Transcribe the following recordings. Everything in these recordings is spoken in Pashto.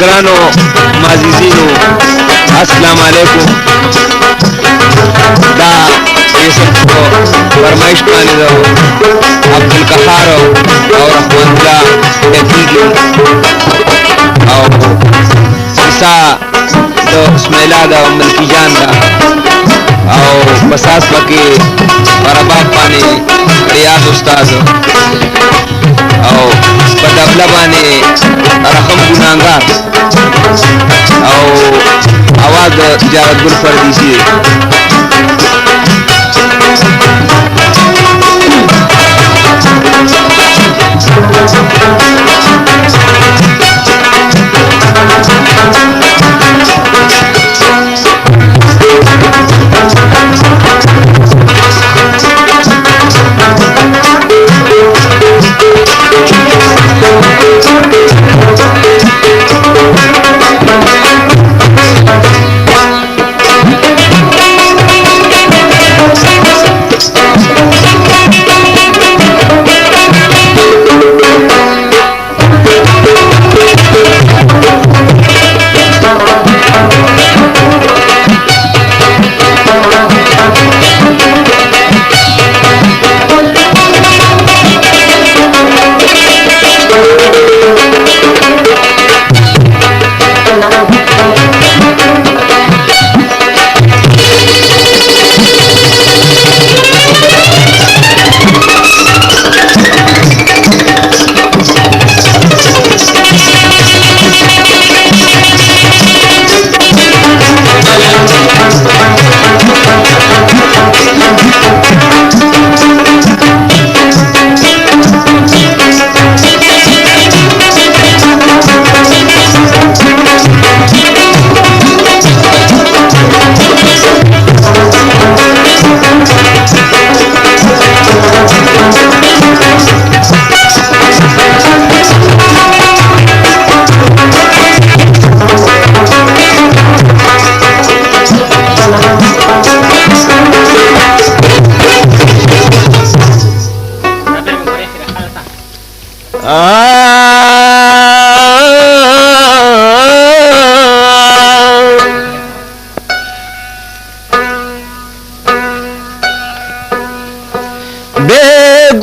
گرانو معززینو السلام علیکم. دا یسب کو فرمائش باندې دا عبدالقهار او رحمت الله تکیږي او کیسه د اسماعیلا دا ملکی جان دا او بساس پکې برابر باندې ریاض استاد او په دبله باندې رقم ګناګار او आवाज تجارت ګل فردیسی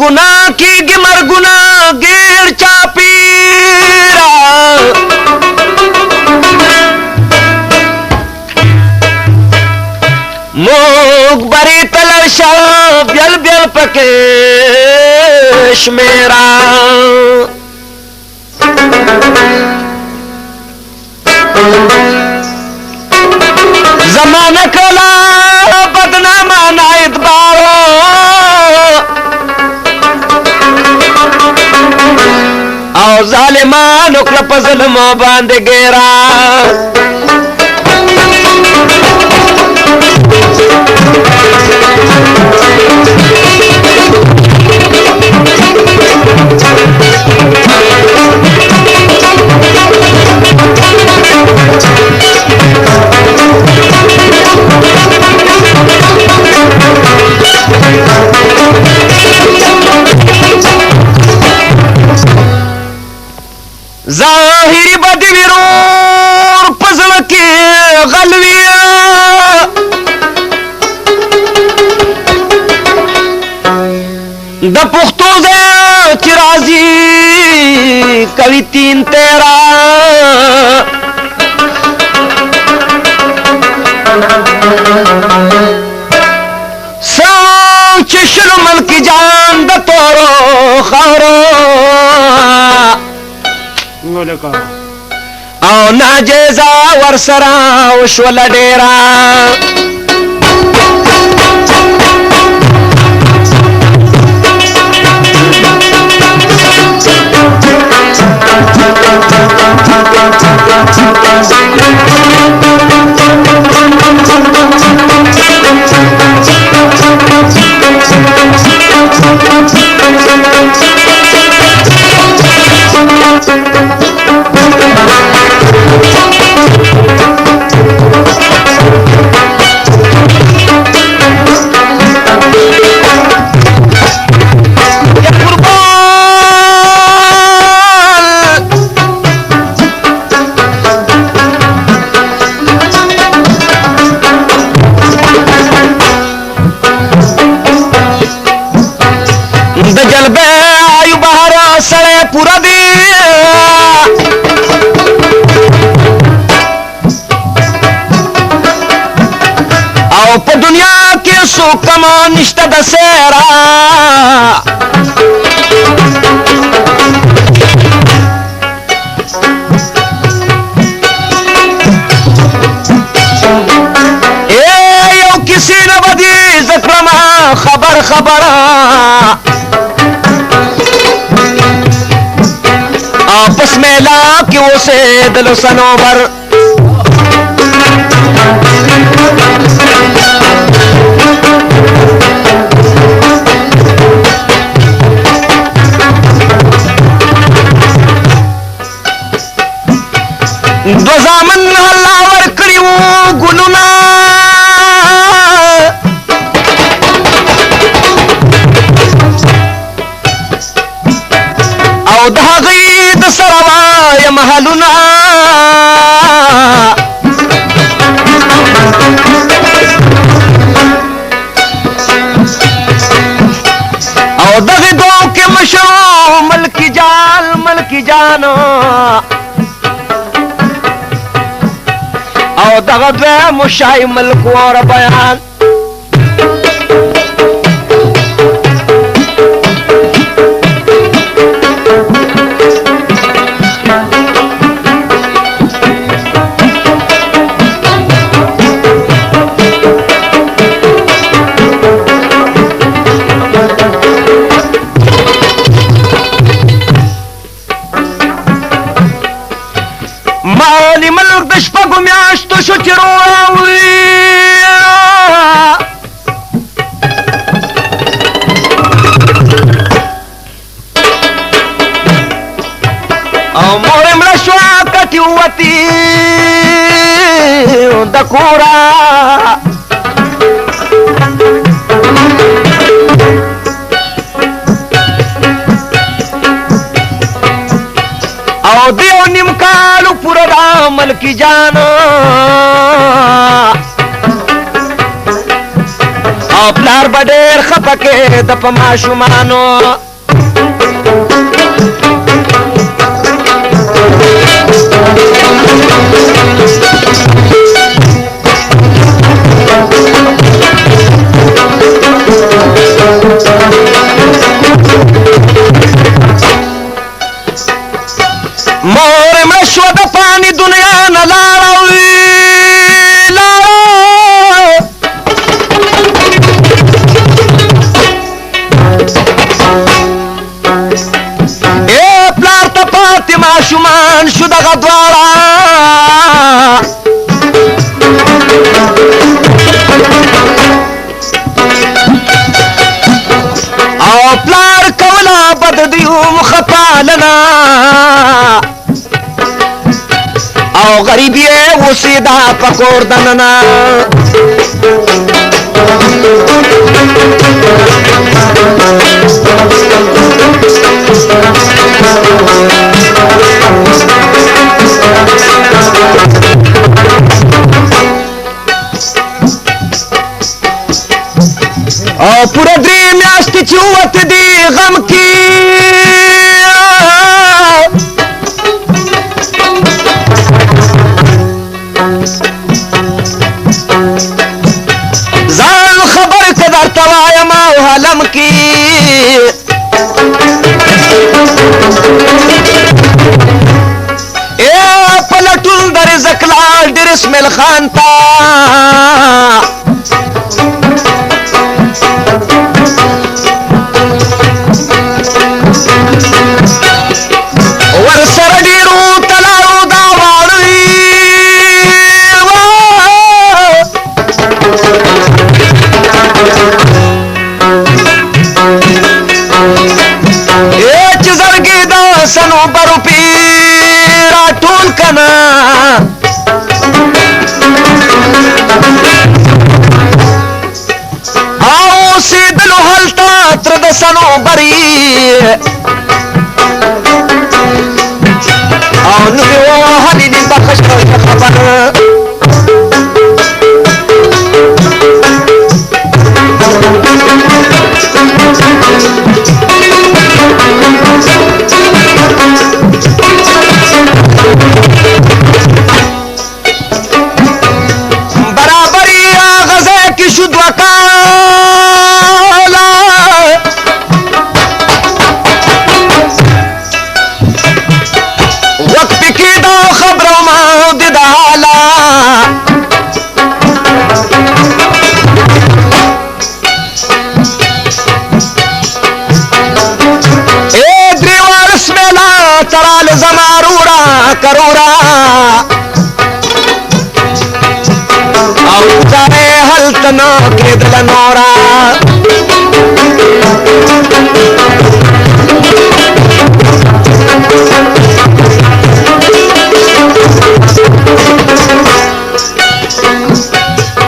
गुनाह की गिमर गुनाह गिर चापीरा मोग बरी तलशा ब्यल ब्यल पकेश मेरा जमाना कला बदनामा नाइद बारो او ظالمان اکلا پا ظلم باند گیرا ظاهری بدویرور پزل کی غلویا دا پختو زی چرازی کوي تین تیرا سوچ شلو ملک جان دا تورو خارو او ناجیزا ورسرا وشول ډیرا او په دنیا کې څوک کم نشته د سیرا یو کسی نه بدي ذکر ما خبر پس میلا کی اسے دل سنوبر دو زامن اللہ ورکڑی وہ گلونا او دا غید سروائی محلونا او دا غیدوں کے مشروع ملکی جانو او دغه دویم شای ملک اور بیان مالی ملک د شپږو میاشتو شو چې راوړي او مور یې مړه شوه کټې ووتې د کوره او دیو نیم کالو پورا دا ملکی جانا او پلار بډیر خپکه د پماشومانو مور مشو د پانی دنیا نه لاړوي پلار ته پاتې ماشومان شو دغه دواړه او پلار کولا بد دیو مخپالنا او غریب یې اوسېدا په کور دننه او پوره 3 میاشتې چې ووتې دي غم کې ځان خبر که درته وایم او حالم کې پلټون د رزق لال ډېر اسماعیل خان ته ورسره ډېرو تلاړو دا واړوي چې زړګي د صنوبر پې راټول کنه او اوسېدلو هلته تر د صنوبري او نوې وهلې دي بخښ خبره برابري غزه کې کول زمارورا کرورا او جاره حلتنا کېدل نورا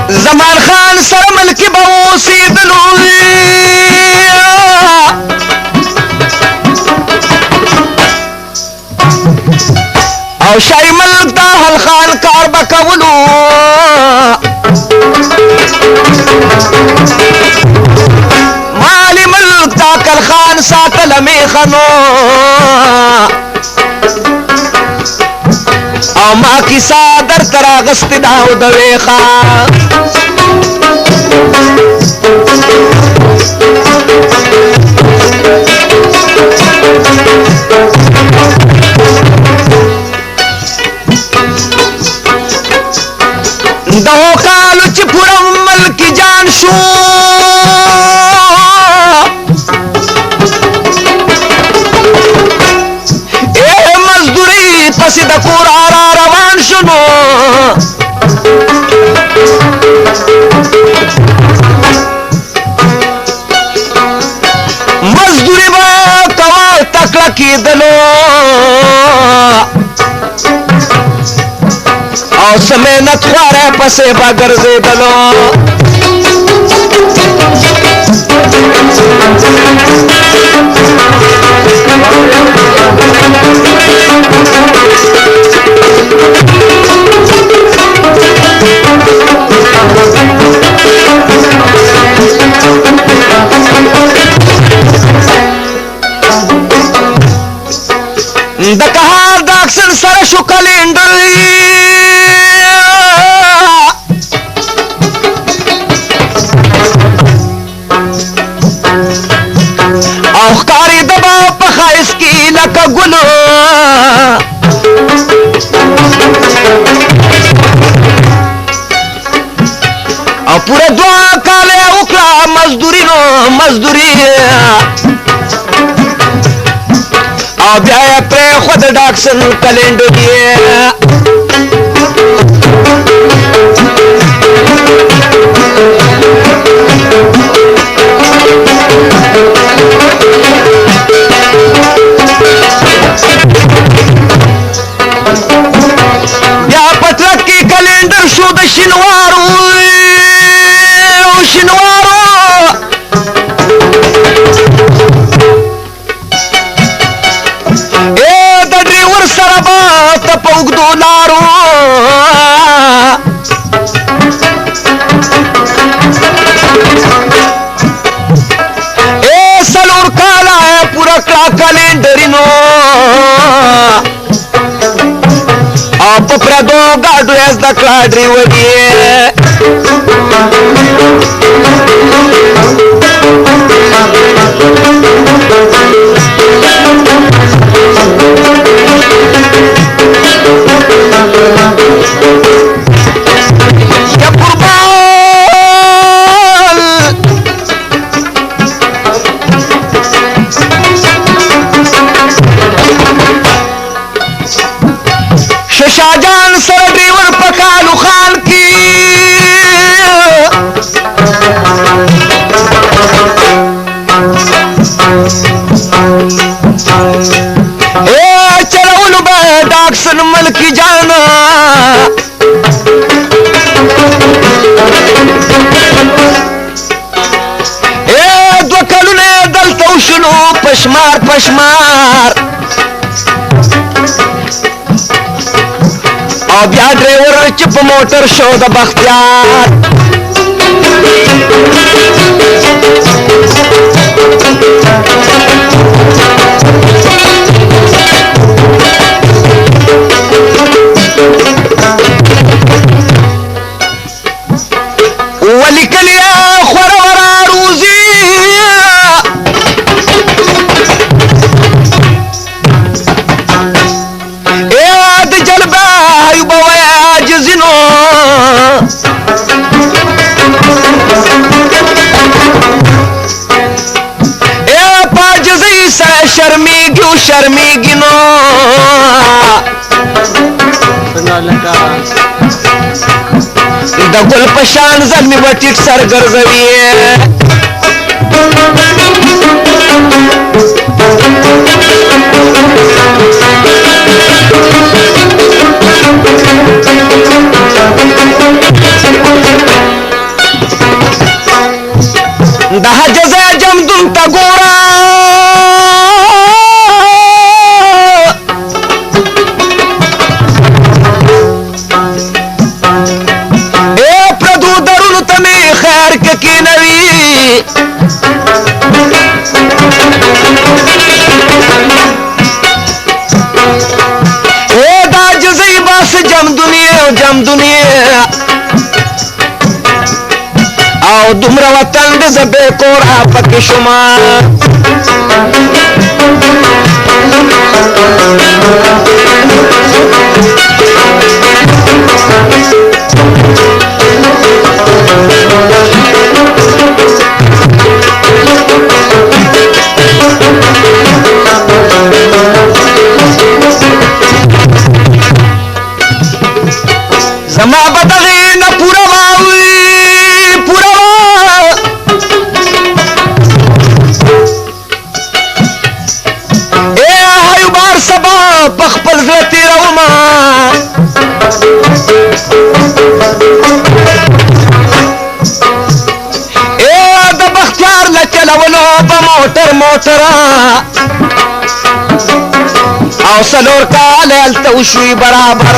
زمان خان سر ملکی بوسیدلو او شای ملک دا حل خان کار بکولو مالی ملک دا کل خان ساتل میخنو او ما کیسا در تراغست داو دویخا دو کالو چی پورا ملکی جان شو اے مزدوری پسی دا کور آرا روان شنو مزدوری با کوا تکلا کی دلو او سمینت خواره پسے با گرزے دلو دکہار داکسن سر شو کلینڈری اوخکاری دبا پخائس کی لکا گلو او پورے دعا کالے اکلا مزدوری نو مزدوری او بیایا پری خود ڈاکسن کلینڈو دیئے بیا پترک کی کلینڈر شو د شنوارو شنوارو اے د ډریور سره به ته په اوږدو لارو اے څلور کاله پوره کړه کلینډرینو او په پردو ګاډو یې زده کړه ډریوري یا قربان ششا جان سر ڈریور پکالو خان کی اے چلولو با ڈاکسن ملکی جانا اے دو کلو نے دلتو شنو پشمار پشمار او بیا ډریور چې په موټر شو د بختیار ولیکل یا خور ورا روزي د جلبه ایوب عاجزینو پاجزی سره شرمی نرمیږي او شرمیږي نو د ګل په شان زلمي به ټیټ سر ګرځوي د حجزه جمدون ته ګوره پردو درونو ته مې خیر کې کینوي دا عجزۍ بس جمدونی او دومره وطن دې زه بې کوره پکې شومه زما به دغې نه پوره واوي سبا بخپل زړه تېرومه د بختیار له چلولو په موټره او 4 کاله هلته وشوي برابر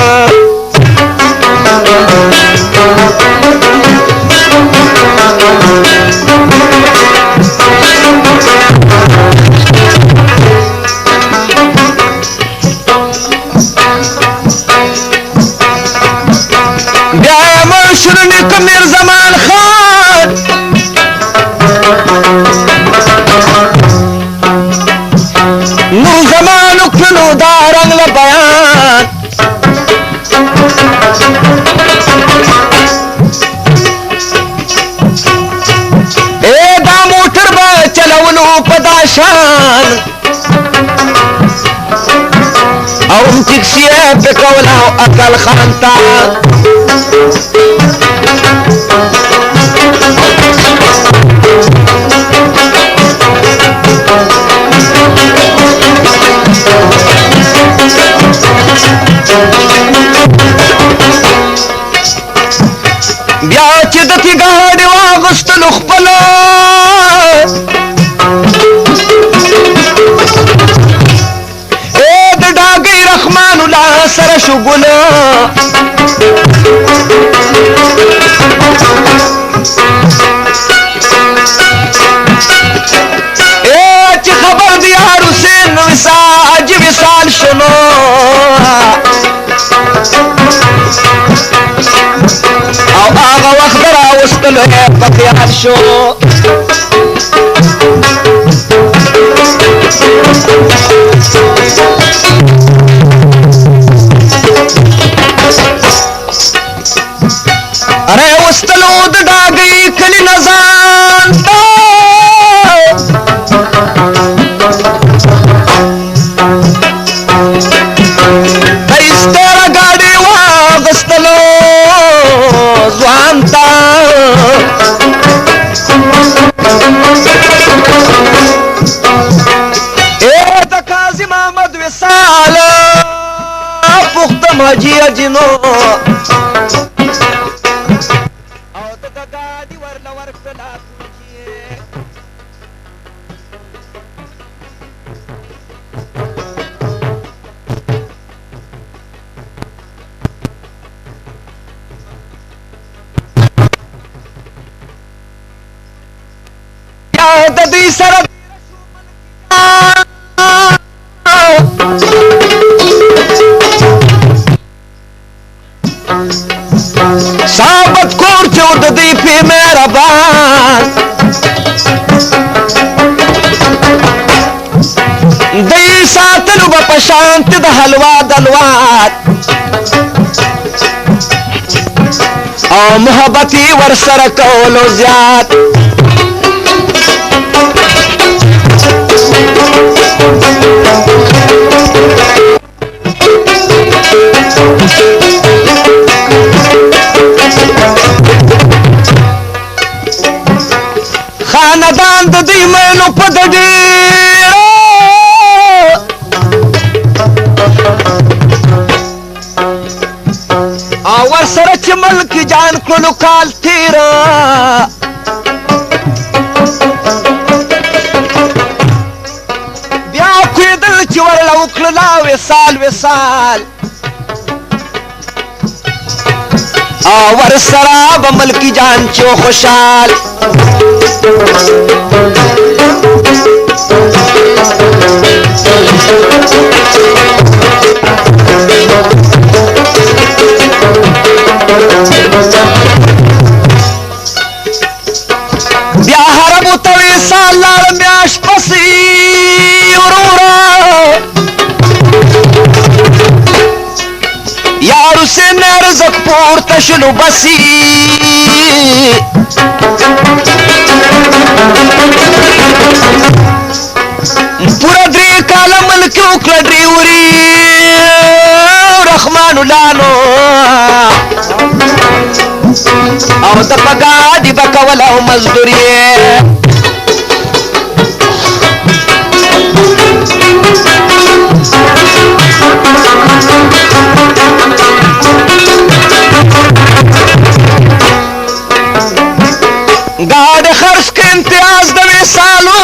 شرنک میر زمان خان نو زمانو کنو دا رنگ لبیان دا موٹر با چلولو پداشان او ټیکسیه پکولا اکل خان تا بیا چې د تی ګاډي واغستلو خپله د ډاګۍ رحمان الله سره شو ګله چې خبر د یار حسین عجیب وصال شنو او هغه وخت راوستلو یې په خیال شو راوستلو د ډاګۍ کلي نه ځان ته ایستره ګاډي واغستلو ځوان ته د قاضي محمد وصال پختم حاجي اجنو او د ګاډي ورله ورکړله د دوی سره ثابت کور چې د دوی پې مهربان دوی ساتلو به په شانت د حلوا دلوات او محبت یې ورسره کولو زیات خاندان د دوی مینو په د ډېرو او ورسره چې ملک جان کړلو کال تېره بیا کوېدل چې ورله وکړله وصال وصال او ورسره به ملکی جان چې خوشحال بیا حرمو ته وصال لاړه میاشت پسې وروره یار حسین رزق پورته شلو بسی پورا درې کاله ملک وکړه ډریوري رحمان لانو او د په ګاډي به کوله او مزدوري गाड़ खर्च के इम्तियाज दवे सालो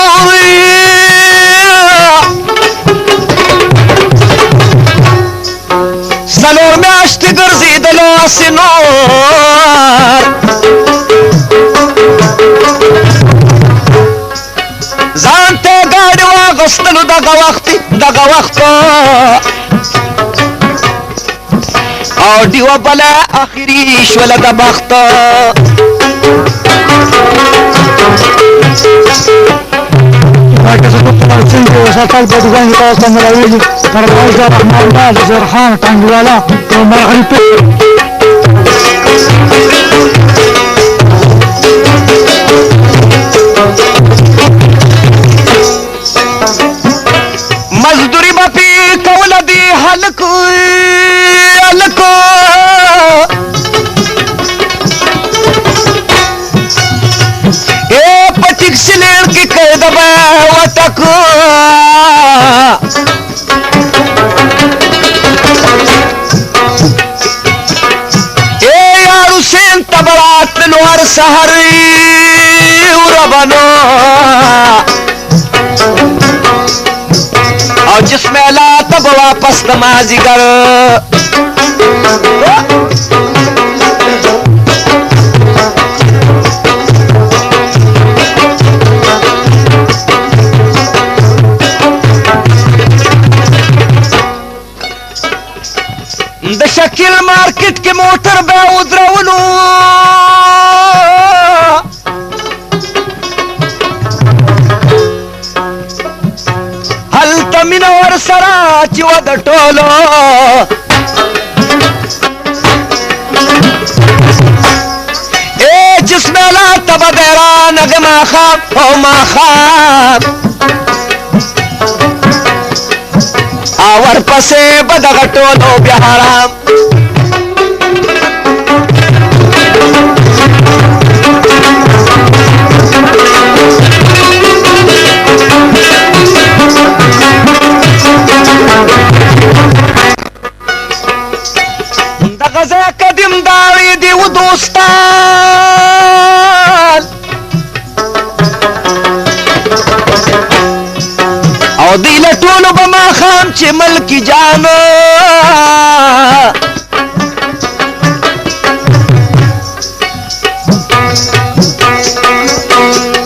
सलोर में आश्ती गर्जी दलो सिनोर जानते गाड़ वागस्तलु दगा वक्त और दिवा बला आखिरी शवला दा बख्त وسطال بدوان يتواصل مراويلي فرقايزة رحمة الله لزرحان تنجوالا ومغرب مزدوری با پی کولا دی حلکو حلکو اے پٹک سلیر کی قیدبا وٹکو اے یار حسین تبرات لنوار سہری وربنو اور جس میں لا تب واپس نمازی گر د شکل مارکیٹ کے موٹر بے ادرولو هل تمین ور سرا چې ود ټولو اے جسم لا تب دیران غما خام او ما خام اور پسے بدغ ټولو بیا حرام دغزا قدیم داوی دی و دوستان او دی لټولو به ما خام چې ملکی جانو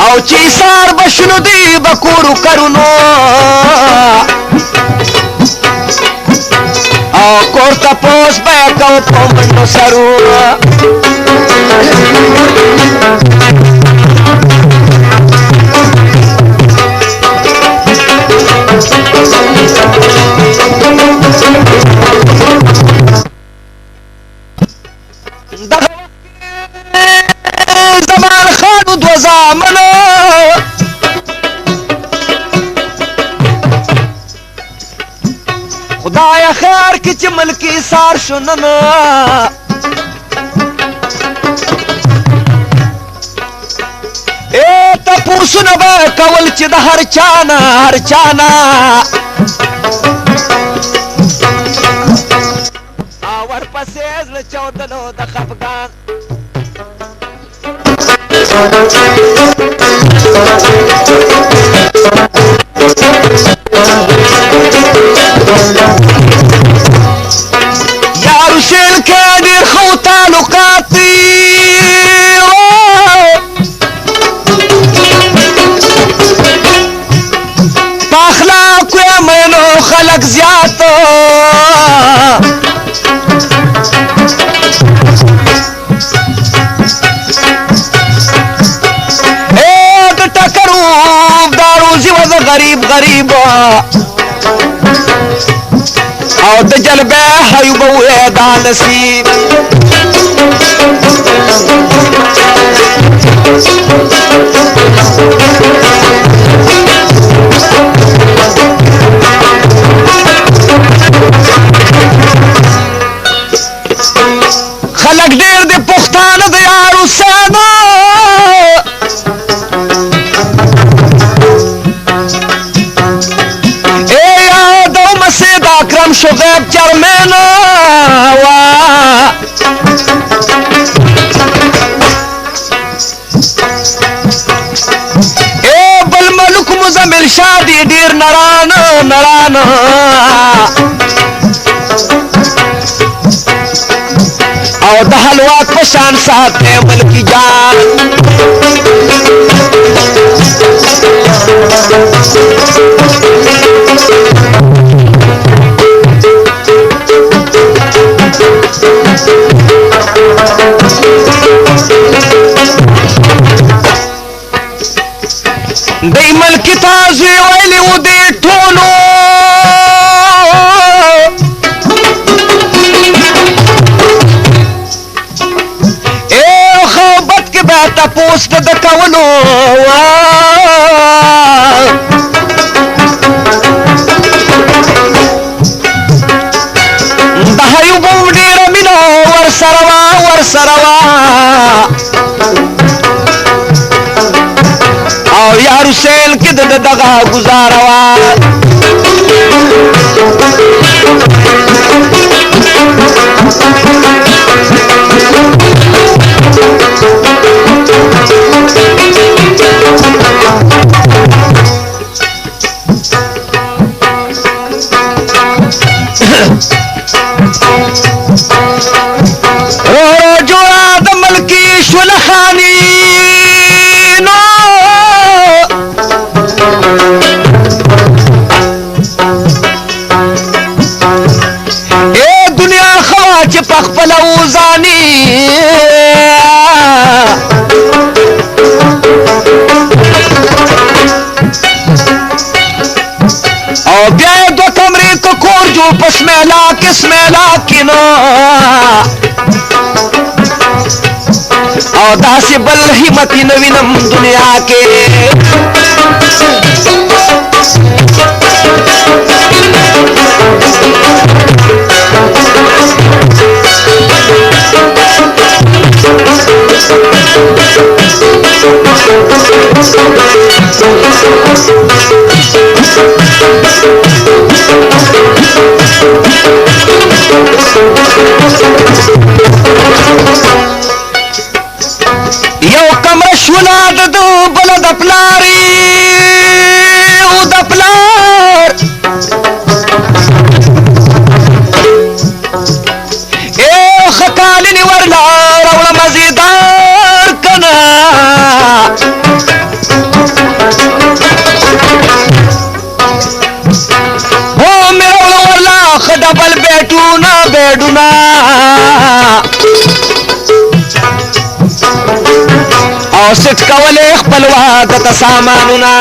او چې سار بشنو دی بکورو کرونو او کور تپوس به کو په منډو سرو زمان خانو دو زامنو کې چې ملکی سار شو نن تپوسونه به کول چې د هر چانا هر چانا ورپسې زړه چاودلو د خفګان یارو شیل کې ډېر ښه تعلقات دي په اخلاقو یې مینو خلک زیات غریب غریب او د جلبه حیوب وې دا نصیب خلق ډېر د پښتانه د یارو ساده اکرم شو غیب چرمینو بل ملک مزمل شادی ډیر نران نران او د حلوا پشان ساته ملکی جان دی ملکی تازوی ویلی و دی ټولو خوبت کی بیتا پوست د کولو د حیوبو ډیر مینو ورسروا ورسروا او یارو سیل کې د دغه گزاروا جوړه د ملکی شول خانی پخپل اوزانی او بیا دو کمرې کو کور جو پسمیلا کسمیلا کینو او داسې بل همتی نوینم دنیا کې یو کمره شوله د دو بله د پلاري او د پلار خکالینی ورلا روړه مزیدار کنا هو مې روړه ورلا ښه ډبل بیټونه بیډونه او سټ کولې خپل واده ته سامانونه